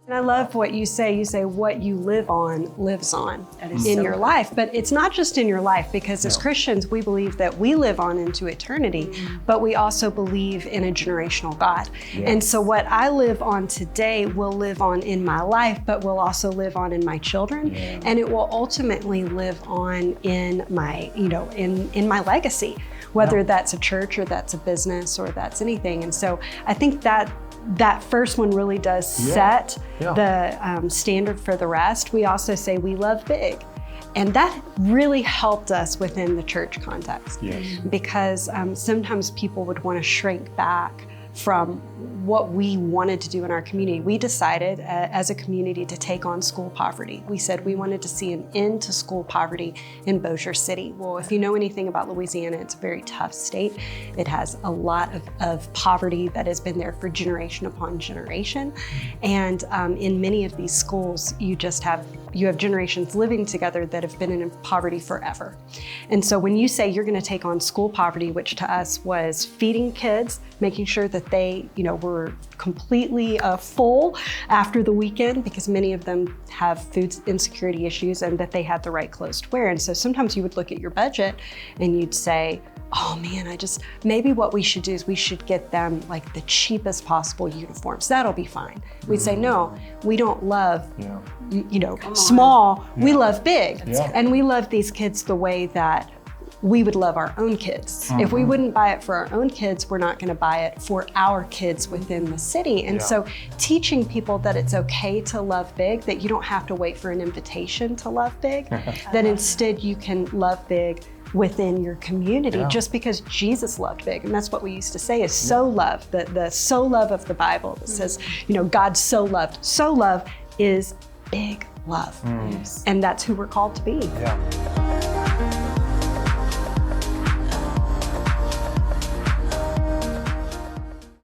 And I love what you say. You say what you live on lives on in your life. But it's not just in your life, because as Christians, we believe that we live on into eternity, but we also believe in a generational God. Yes. And so what I live on today will live on in my life, but will also live on in my children. Yeah. And it will ultimately live on in my, in my legacy, whether that's a church or that's a business or that's anything. And so I think that first one really does set the standard for the rest. We also say we love big. And that really helped us within the church context. Yes. Because sometimes people would want to shrink back from what we wanted to do in our community. We decided as a community to take on school poverty. We said we wanted to see an end to school poverty in Bossier City. Well, if you know anything about Louisiana, it's a very tough state. It has a lot of poverty that has been there for generation upon generation. And in many of these schools, you have generations living together that have been in poverty forever. And so when you say you're going to take on school poverty, which to us was feeding kids, making sure that they, were completely full after the weekend, because many of them have food insecurity issues, and that they had the right clothes to wear. And so sometimes you would look at your budget and you'd say, oh man, maybe what we should do is we should get them like the cheapest possible uniforms. That'll be fine. We'd say, no, we don't love, small, we love big. Yeah. And we love these kids the way that we would love our own kids. If we wouldn't buy it for our own kids, we're not going to buy it for our kids within the city. And so teaching people that it's okay to love big, that you don't have to wait for an invitation to love big, that instead you can love big within your community, just because Jesus loved big. And that's what we used to say is so love, the so love of the Bible that says, God so loved. So love is big love. And that's who we're called to be. Yeah.